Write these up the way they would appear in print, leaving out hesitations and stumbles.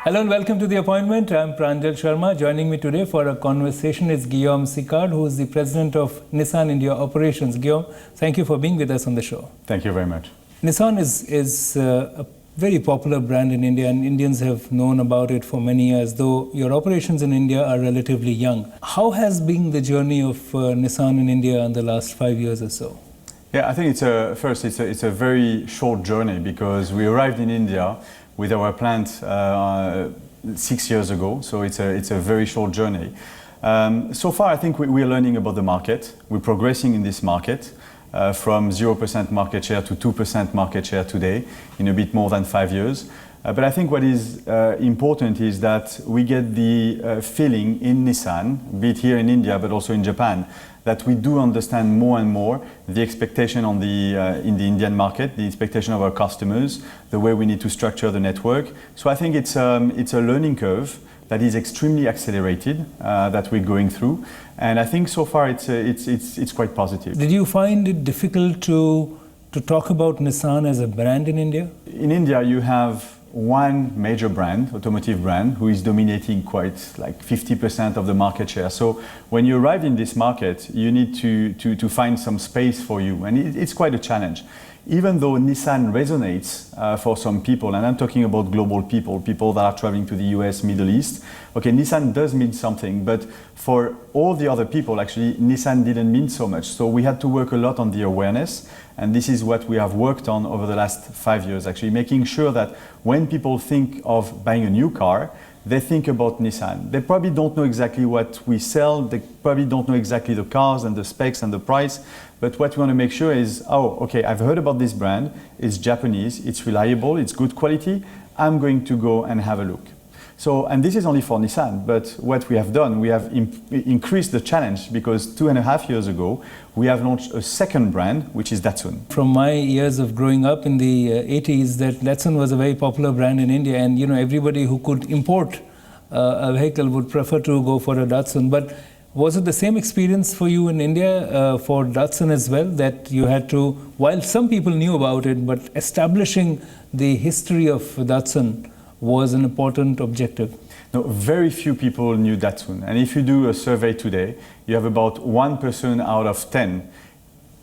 Hello and welcome to The Appointment. I'm Pranjal Sharma. Joining me today for a conversation is Guillaume Sicard, who is the president of Nissan India Operations. Guillaume, thank you for being with us on the show. Thank you very much. Nissan is a very popular brand in India, and Indians have known about it for many years, though your operations in India are relatively young. How has been the journey of Nissan in India in the last 5 years or so? Yeah, I think it's a very short journey because we arrived in India with our plant 6 years ago, so it's a very short journey. So far, I think we are learning about the market. We're progressing in this market from 0% market share to 2% market share today in a bit more than 5 years. But I think what is important is that we get the feeling in Nissan, be it here in India but also in Japan, that we do understand more and more the expectation in the Indian market, the expectation of our customers, the way we need to structure the network. So I think it's a learning curve that is extremely accelerated that we're going through, and I think so far it's quite positive. Did you find it difficult to talk about Nissan as a brand in India? In India, you have one major brand, automotive brand, who is dominating quite like 50% of the market share. So when you arrive in this market, you need to find some space for you, and it's quite a challenge. Even though Nissan resonates for some people, and I'm talking about global people that are traveling to the US, Middle East, okay, Nissan does mean something, but for all the other people, actually, Nissan didn't mean so much. So we had to work a lot on the awareness, and this is what we have worked on over the last 5 years, actually, making sure that when people think of buying a new car, they think about Nissan. They probably don't know exactly what we sell, they probably don't know exactly the cars and the specs and the price, but what we want to make sure is, oh, okay, I've heard about this brand, it's Japanese, it's reliable, it's good quality, I'm going to go and have a look. So, and this is only for Nissan, but what we have done, we have increased the challenge because 2.5 years ago, we have launched a second brand, which is Datsun. From my years of growing up in the 80s, that Datsun was a very popular brand in India, and everybody who could import a vehicle would prefer to go for a Datsun. But was it the same experience for you in India for Datsun as well, that you had to, while some people knew about it, but establishing the history of Datsun was an important objective? No, very few people knew Datsun. And if you do a survey today, you have about 1 person out of 10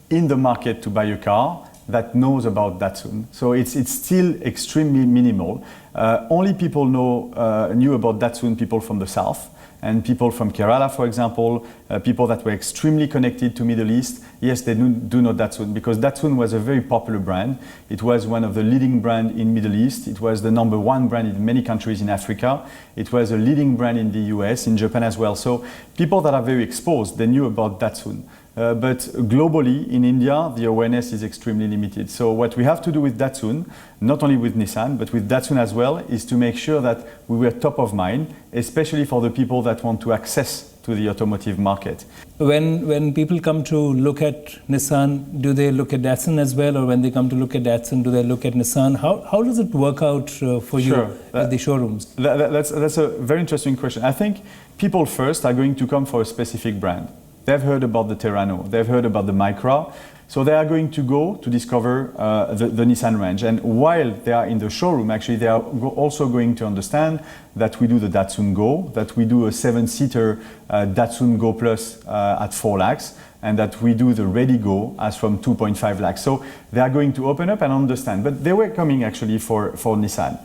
in the market to buy a car that knows about Datsun. So it's still extremely minimal. Only people knew about Datsun, people from the south, and people from Kerala, for example, people that were extremely connected to Middle East. Yes, they do know Datsun because Datsun was a very popular brand. It was one of the leading brands in Middle East. It was the #1 brand in many countries in Africa. It was a leading brand in the US, in Japan as well. So people that are very exposed, they knew about Datsun. But globally, in India, the awareness is extremely limited. So what we have to do with Datsun, not only with Nissan, but with Datsun as well, is to make sure that we were top of mind, especially for the people that want to access to the automotive market. When people come to look at Nissan, do they look at Datsun as well? Or when they come to look at Datsun, do they look at Nissan? How does it work out for you at the showrooms? That's a very interesting question. I think people first are going to come for a specific brand. They've heard about the Terrano, they've heard about the Micra, so they are going to go to discover the Nissan range. And while they are in the showroom, actually, they are also going to understand that we do the Datsun Go, that we do a 7-seater Datsun Go Plus at 4 lakhs, and that we do the Ready Go as from 2.5 lakhs. So they are going to open up and understand. But they were coming actually for Nissan.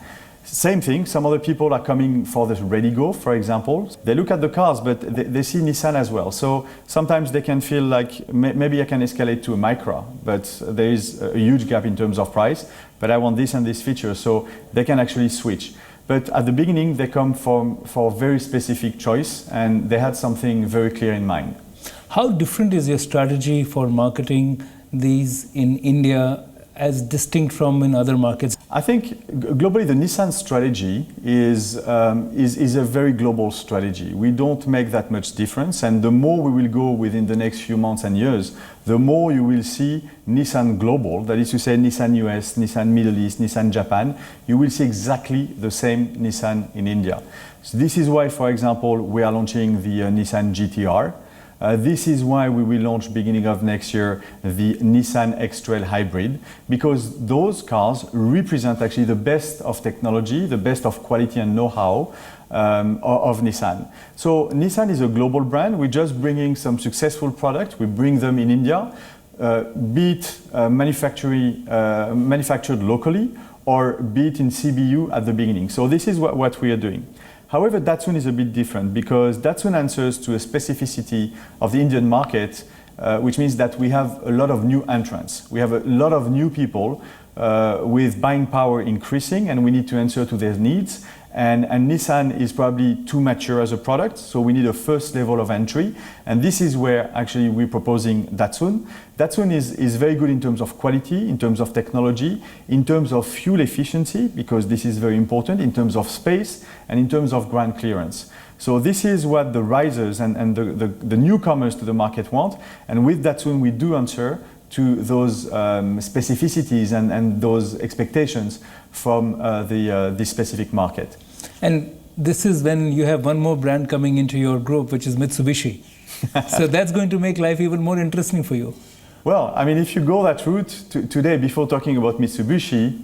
Same thing, some other people are coming for the Ready Go, for example. They look at the cars, but they see Nissan as well. So sometimes they can feel like maybe I can escalate to a Micra, but there is a huge gap in terms of price, but I want this and this feature, so they can actually switch. But at the beginning, they come for very specific choice, and they had something very clear in mind. How different is your strategy for marketing these in India as distinct from in other markets? I think globally the Nissan strategy is a very global strategy. We don't make that much difference, and the more we will go within the next few months and years, the more you will see Nissan global, that is to say Nissan US, Nissan Middle East, Nissan Japan. You will see exactly the same Nissan in India. So this is why, for example, we are launching the Nissan GTR. This is why we will launch beginning of next year the Nissan X-Trail Hybrid, because those cars represent actually the best of technology, the best of quality and know-how of Nissan. So Nissan is a global brand. We're just bringing some successful products. We bring them in India, be it manufactured locally or be it in CBU at the beginning. So this is what we are doing. However, Datsun is a bit different because Datsun answers to a specificity of the Indian market, which means that we have a lot of new entrants. We have a lot of new people with buying power increasing, and we need to answer to their needs. And Nissan is probably too mature as a product, so we need a first level of entry. And this is where actually we're proposing Datsun. Datsun is very good in terms of quality, in terms of technology, in terms of fuel efficiency, because this is very important, in terms of space, and in terms of ground clearance. So this is what the risers and the newcomers to the market want. And with Datsun, we do answer to those specificities and those expectations from this specific market. And this is when you have one more brand coming into your group, which is Mitsubishi. So that's going to make life even more interesting for you. Well, I mean, if you go that route today, before talking about Mitsubishi,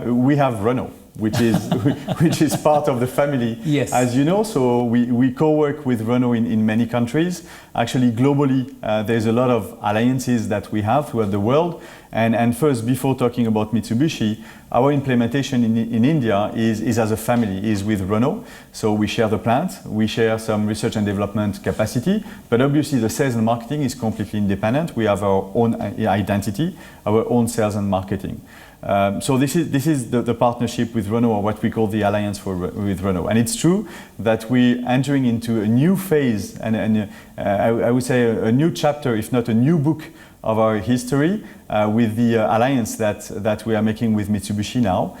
we have Renault, which is part of the family, yes, as you know. So we co-work with Renault in many countries. Actually, globally, there's a lot of alliances that we have throughout the world. And first, before talking about Mitsubishi, our implementation in India is as a family, is with Renault. So we share the plant, we share some research and development capacity, but obviously the sales and marketing is completely independent. We have our own identity, our own sales and marketing. So this is the partnership with Renault, or what we call the alliance with Renault. And it's true that we're entering into a new phase, and I would say a new chapter, if not a new book of our history, with the alliance that we are making with Mitsubishi now.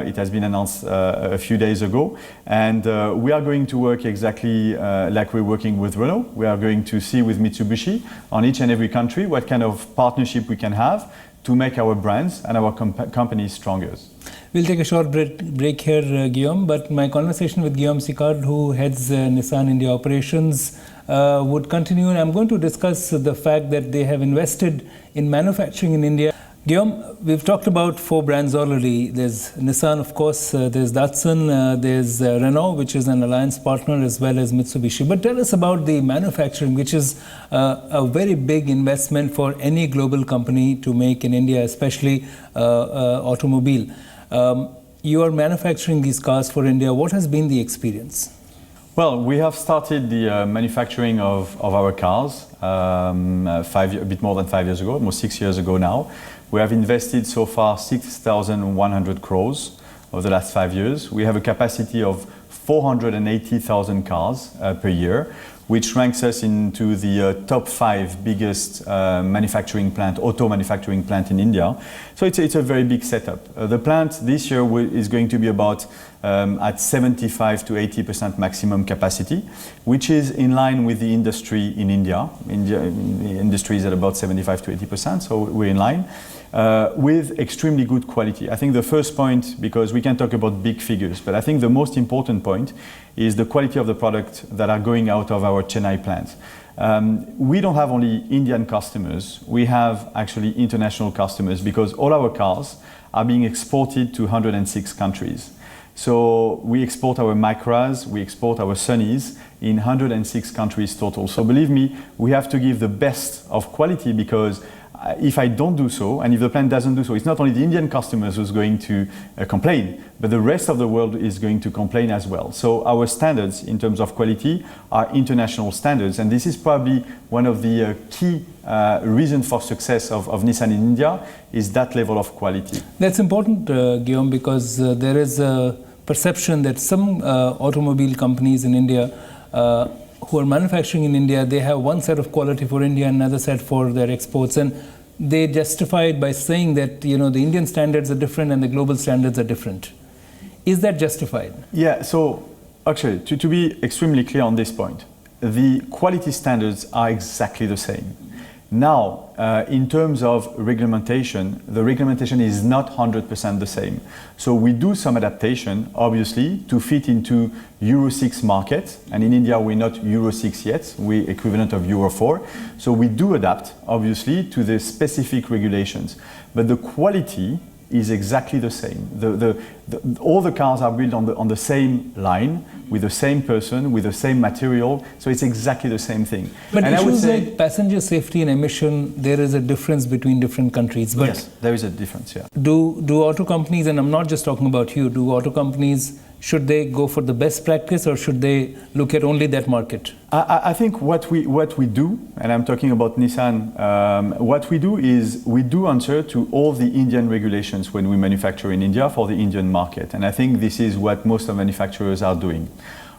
It has been announced a few days ago, and we are going to work exactly like we're working with Renault. We are going to see with Mitsubishi on each and every country what kind of partnership we can have to make our brands and our companies stronger. We'll take a short break here, Guillaume, but my conversation with Guillaume Sicard, who heads Nissan India Operations, would continue, and I'm going to discuss the fact that they have invested in manufacturing in India. Guillaume, we've talked about 4 brands already. There's Nissan, of course, there's Datsun, there's Renault, which is an alliance partner, as well as Mitsubishi. But tell us about the manufacturing, which is a very big investment for any global company to make in India, especially automobile. You are manufacturing these cars for India. What has been the experience? Well, we have started the manufacturing of our cars a bit more than 5 years ago, almost 6 years ago now. We have invested so far 6,100 crores over the last 5 years. We have a capacity of 480,000 cars per year, which ranks us into the top 5 biggest auto manufacturing plant in India. So it's a very big setup. The plant this year is going to be about at 75 to 80% maximum capacity, which is in line with the industry in India. The industry is at about 75 to 80%, so we're in line. With extremely good quality. I think the first point, because we can talk about big figures, but I think the most important point is the quality of the product that are going out of our Chennai plant. We don't have only Indian customers, we have actually international customers, because all our cars are being exported to 106 countries. So we export our Micras, we export our Sunnies in 106 countries total. So believe me, we have to give the best of quality, because if I don't do so, and if the plant doesn't do so, it's not only the Indian customers who's going to complain, but the rest of the world is going to complain as well. So our standards in terms of quality are international standards, and this is probably one of the key reasons for success of Nissan in India, is that level of quality. That's important, Guillaume, because there is a perception that some automobile companies in India who are manufacturing in India, they have one set of quality for India and another set for their exports, and they justify it by saying that the Indian standards are different and the global standards are different. Is that justified? Yeah, so actually, to be extremely clear on this point, the quality standards are exactly the same. Now, in terms of regulation, the regulation is not 100% the same. So we do some adaptation, obviously, to fit into Euro 6 market. And in India, we're not Euro 6 yet, we're equivalent of Euro 4. So we do adapt, obviously, to the specific regulations. But the quality is exactly the same. All the cars are built on the same line, with the same person, with the same material, so it's exactly the same thing. But and issues like passenger safety and emission, there is a difference between different countries. But yes, there is a difference, yeah. Do auto companies, and I'm not just talking about you, do auto companies, should they go for the best practice or should they look at only that market? I think what we do, and I'm talking about Nissan, what we do is we do answer to all the Indian regulations when we manufacture in India for the Indian market. And I think this is what most of manufacturers are doing.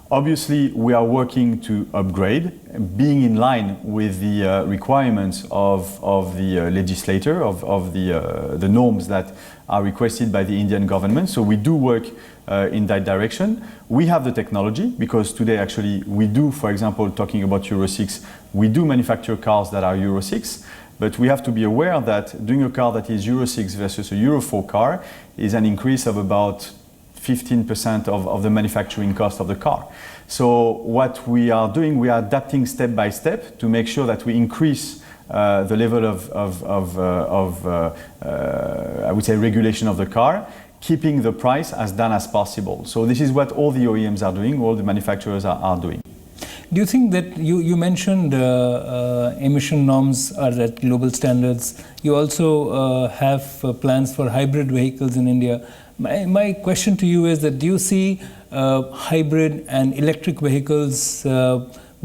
Obviously, we are working to upgrade, being in line with the requirements of the legislator, of the norms that are requested by the Indian government. So we do work in that direction. We have the technology, because today actually we do, for example, talking about Euro 6, we do manufacture cars that are Euro 6, but we have to be aware that doing a car that is Euro 6 versus a Euro 4 car is an increase of about 15% of the manufacturing cost of the car. So what we are doing, we are adapting step by step to make sure that we increase the level of I would say, regulation of the car, keeping the price as down as possible. So this is what all the OEMs are doing, all the manufacturers are doing. Do you think that you mentioned emission norms are at global standards? You also have plans for hybrid vehicles in India. My question to you is that do you see hybrid and electric vehicles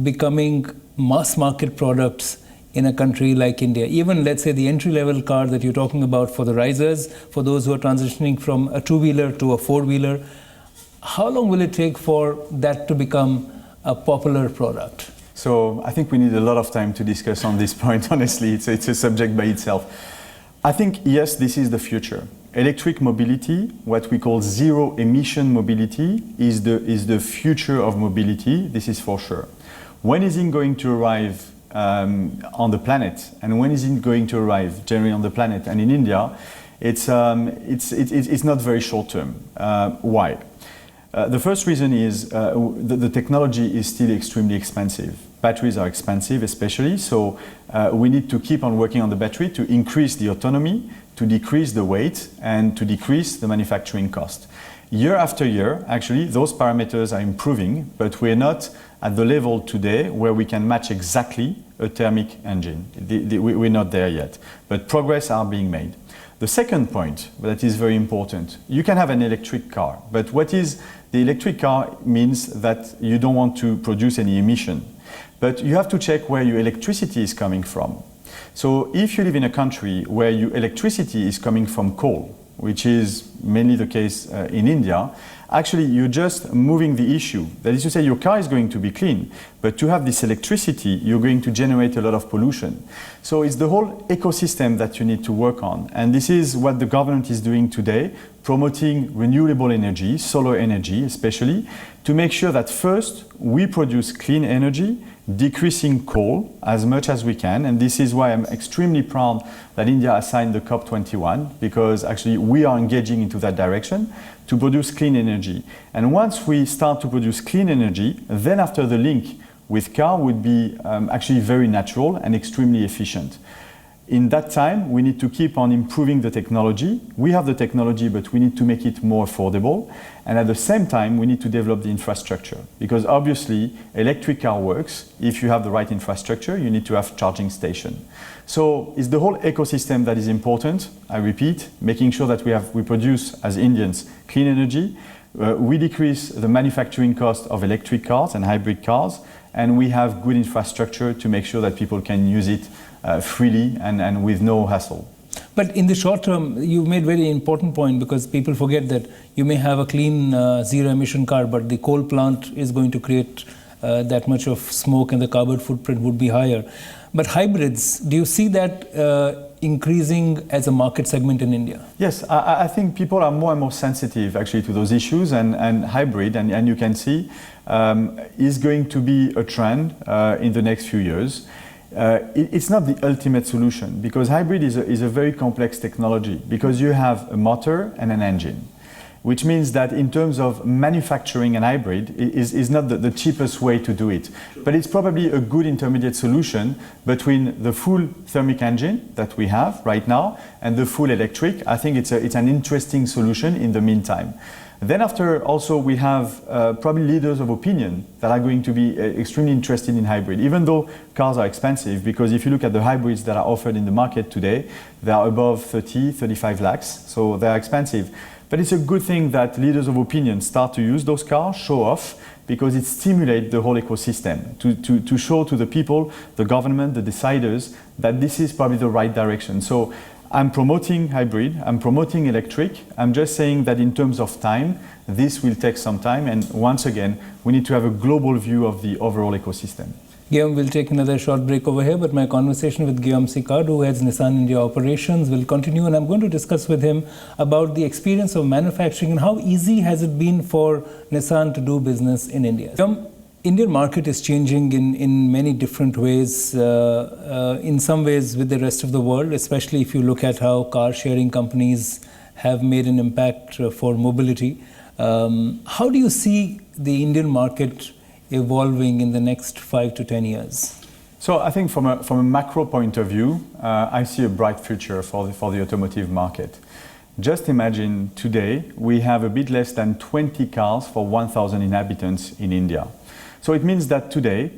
becoming mass market products in a country like India? Even, let's say, the entry-level car that you're talking about for the risers, for those who are transitioning from a two-wheeler to a four-wheeler, how long will it take for that to become a popular product? So I think we need a lot of time to discuss on this point, honestly. It's a subject by itself. I think, yes, this is the future. Electric mobility, what we call zero-emission mobility, is the future of mobility. This is for sure. When is it going to arrive on the planet, and when is it going to arrive generally on the planet? And in India, it's not very short term. Why? The first reason is the technology is still extremely expensive. Batteries are expensive, especially, so we need to keep on working on the battery to increase the autonomy, to decrease the weight, and to decrease the manufacturing cost. Year after year, actually, those parameters are improving, but we're not at the level today where we can match exactly a thermic engine. We're not there yet, but progress are being made. The second point that is very important, you can have an electric car, but what is the electric car means that you don't want to produce any emission, but you have to check where your electricity is coming from. So if you live in a country where your electricity is coming from coal, which is mainly the case in India, actually you're just moving the issue. That is to say, your car is going to be clean, but to have this electricity, you're going to generate a lot of pollution. So it's the whole ecosystem that you need to work on. And this is what the government is doing today, promoting renewable energy, solar energy especially, to make sure that first we produce clean energy, decreasing coal as much as we can. And this is why I'm extremely proud that India has signed the COP21, because actually we are engaging into that direction to produce clean energy. And once we start to produce clean energy, then after the link with car would be actually very natural and extremely efficient. In that time, we need to keep on improving the technology. We have the technology, but we need to make it more affordable. And at the same time, we need to develop the infrastructure. Because obviously, electric car works. If you have the right infrastructure, you need to have charging station. So it's the whole ecosystem that is important. I repeat, making sure that we produce, as Indians, clean energy. We decrease the manufacturing cost of electric cars and hybrid cars. And we have good infrastructure to make sure that people can use it freely and with no hassle. But in the short term, you made a very important point, because people forget that you may have a clean zero-emission car, but the coal plant is going to create that much of smoke, and the carbon footprint would be higher. But hybrids, do you see that increasing as a market segment in India? Yes, I think people are more and more sensitive actually to those issues, and hybrid, and you can see, is going to be a trend in the next few years. It's not the ultimate solution, because hybrid is a very complex technology, because you have a motor and an engine, which means that in terms of manufacturing an hybrid is not the cheapest way to do it. But it's probably a good intermediate solution between the full thermic engine that we have right now and the full electric. I think it's an interesting solution in the meantime. Then after, also we have probably leaders of opinion that are going to be extremely interested in hybrid, even though cars are expensive, because if you look at the hybrids that are offered in the market today, they are above 35 lakhs, so they are expensive. But it's a good thing that leaders of opinion start to use those cars, show off, because it stimulates the whole ecosystem to show to the people, the government, the deciders, that this is probably the right direction. So I'm promoting hybrid, I'm promoting electric. I'm just saying that in terms of time, this will take some time. And once again, we need to have a global view of the overall ecosystem. Guillaume, we'll take another short break over here, but my conversation with Guillaume Sicard, who heads Nissan India Operations, will continue, and I'm going to discuss with him about the experience of manufacturing and how easy has it been for Nissan to do business in India. Guillaume, Indian market is changing in many different ways, in some ways with the rest of the world, especially if you look at how car sharing companies have made an impact for mobility. How do you see the Indian market evolving in the next 5 to 10 years? So I think from a macro point of view, I see a bright future for the automotive market. Just imagine today we have a bit less than 20 cars for 1,000 inhabitants in India. So it means that today,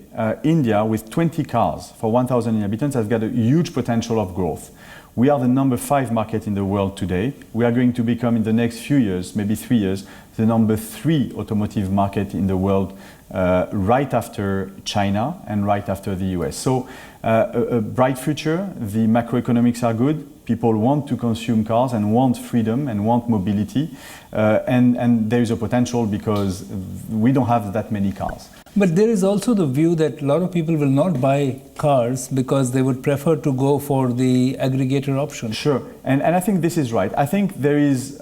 India with 20 cars for 1,000 inhabitants has got a huge potential of growth. We are the number 5 market in the world today. We are going to become in the next few years, maybe 3 years, the number 3 automotive market in the world, right after China and right after the US. So a bright future, the macroeconomics are good, people want to consume cars and want freedom and want mobility, and there is a potential because we don't have that many cars. But there is also the view that a lot of people will not buy cars because they would prefer to go for the aggregator option. Sure, and I think this is right. I think there is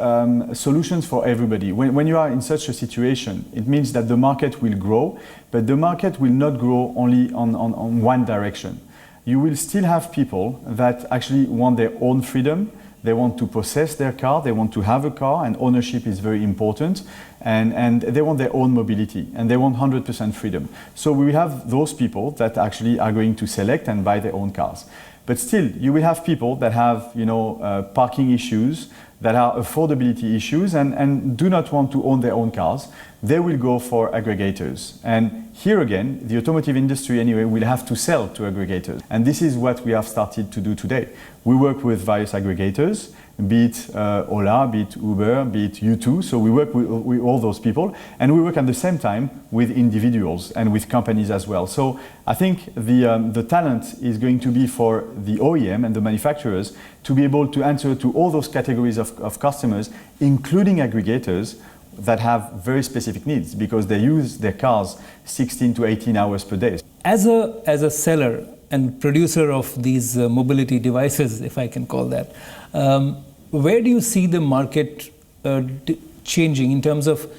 solutions for everybody. When you are in such a situation, it means that the market will grow, but the market will not grow only on one direction. You will still have people that actually want their own freedom. They want to possess their car, they want to have a car, and ownership is very important, and they want their own mobility, and they want 100% freedom. So we will have those people that actually are going to select and buy their own cars. But still, you will have people that have, parking issues, that are affordability issues, and do not want to own their own cars. They will go for aggregators. And here again, the automotive industry anyway will have to sell to aggregators. And this is what we have started to do today. We work with various aggregators, be it Ola, be it Uber, be it U2. So we work with all those people, and we work at the same time with individuals and with companies as well. So I think the talent is going to be for the OEM and the manufacturers to be able to answer to all those categories of customers, including aggregators that have very specific needs because they use their cars 16 to 18 hours per day. As a seller and producer of these mobility devices, if I can call that, where do you see the market changing in terms of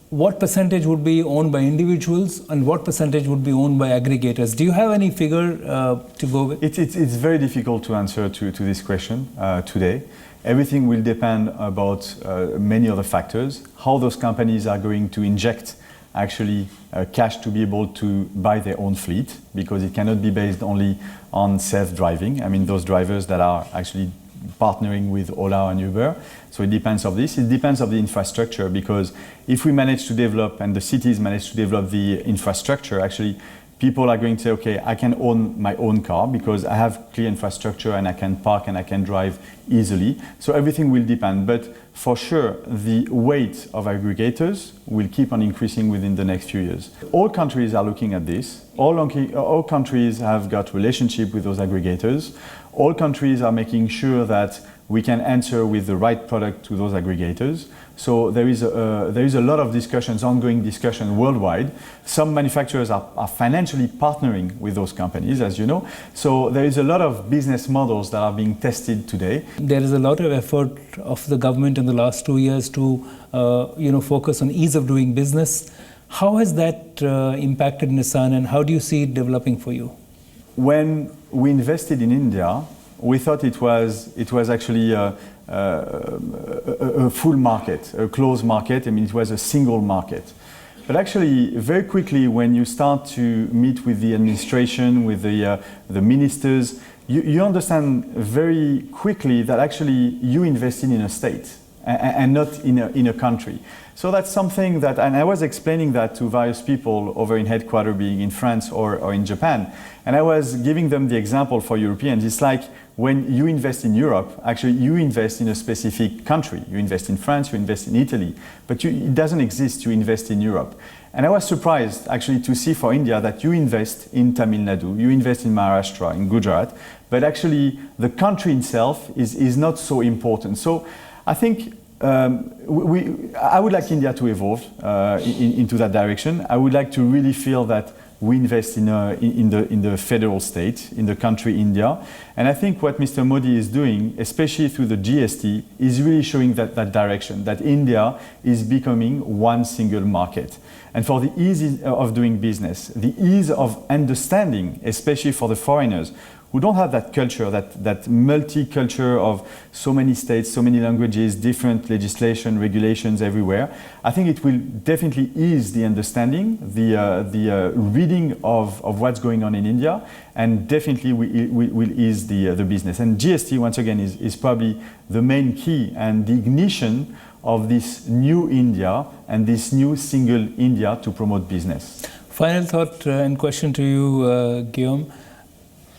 what percentage would be owned by individuals and what percentage would be owned by aggregators? Do you have any figure to go with? It's very difficult to answer to this question today. Everything will depend about many other factors, how those companies are going to inject actually cash to be able to buy their own fleet, because it cannot be based only on self-driving. I mean, those drivers that are actually partnering with Ola and Uber. So it depends on this. It depends on the infrastructure, because if we manage to develop and the cities manage to develop the infrastructure, actually people are going to say, okay, I can own my own car because I have clear infrastructure and I can park and I can drive easily. So everything will depend. But for sure, the weight of aggregators will keep on increasing within the next few years. All countries are looking at this. All countries have got relationship with those aggregators. All countries are making sure that we can answer with the right product to those aggregators. So there is a lot of discussions, ongoing discussion worldwide. Some manufacturers are financially partnering with those companies, as you know. So there is a lot of business models that are being tested today. There is a lot of effort of the government in the last 2 years to focus on ease of doing business. How has that impacted Nissan, and how do you see it developing for you? when we invested in India, we thought it was actually a full market, a closed market. I mean, it was a single market. But actually, very quickly, when you start to meet with the administration, with the ministers, you understand very quickly that actually you invested in a state and not in a country. So that's something that, and I was explaining that to various people over in headquarters, being in France or in Japan, and I was giving them the example for Europeans. It's like when you invest in Europe, actually you invest in a specific country. You invest in France, you invest in Italy, but it doesn't exist to invest in Europe. And I was surprised actually to see for India that you invest in Tamil Nadu, you invest in Maharashtra, in Gujarat, but actually the country itself is not so important. So I think I would like India to evolve into that direction. I would like to really feel that we invest in the federal state, in the country India. And I think what Mr. Modi is doing, especially through the GST, is really showing that direction, that India is becoming one single market. And for the ease of doing business, the ease of understanding, especially for the foreigners, who don't have that culture, that multi-culture of so many states, so many languages, different legislation, regulations everywhere. I think it will definitely ease the understanding, the reading of what's going on in India, and definitely will ease the business. And GST, once again, is probably the main key and the ignition of this new India and this new single India to promote business. Final thought and question to you, Guillaume.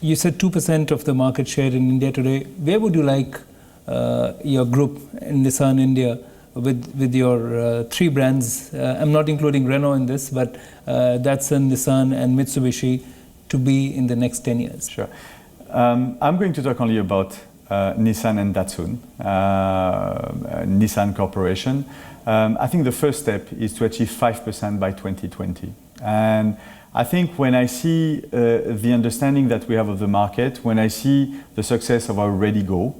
You said 2% of the market share in India today. Where would you like your group in Nissan India with your three brands? I'm not including Renault in this, but Datsun, Nissan and Mitsubishi to be in the next 10 years. Sure. I'm going to talk only about Nissan and Datsun, Nissan Corporation. I think the first step is to achieve 5% by 2020. And I think when I see the understanding that we have of the market, when I see the success of our Ready Go,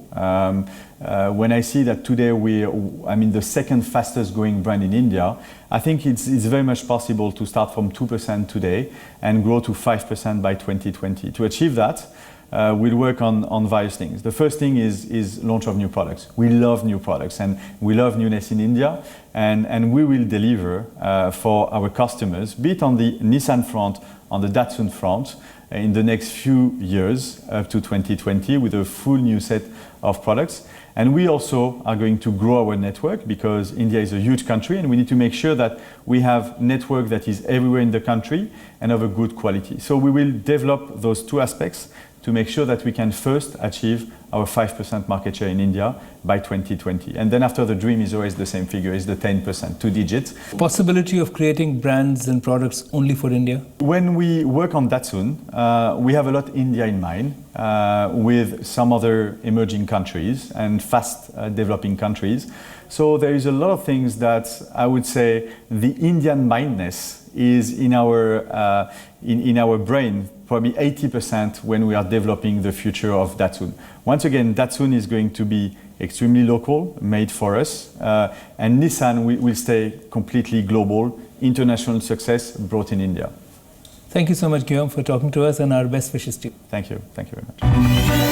when I see that today the second fastest growing brand in India, I think it's very much possible to start from 2% today and grow to 5% by 2020. To achieve that, we'll work on various things. The first thing is launch of new products. We love new products and we love newness in India, and we will deliver for our customers, be it on the Nissan front, on the Datsun front, in the next few years up to 2020 with a full new set of products. And we also are going to grow our network because India is a huge country and we need to make sure that we have network that is everywhere in the country and of a good quality. So we will develop those two aspects to make sure that we can first achieve our 5% market share in India by 2020. And then after, the dream is always the same figure, is the 10%, 2 digits. Possibility of creating brands and products only for India? When we work on Datsun, we have a lot India in mind with some other emerging countries and fast developing countries. So there is a lot of things that I would say the Indian mindness is in our brain, probably 80% when we are developing the future of Datsun. Once again, Datsun is going to be extremely local, made for us, and Nissan will stay completely global, international success brought in India. Thank you so much, Guillaume, for talking to us, and our best wishes to you. Thank you very much.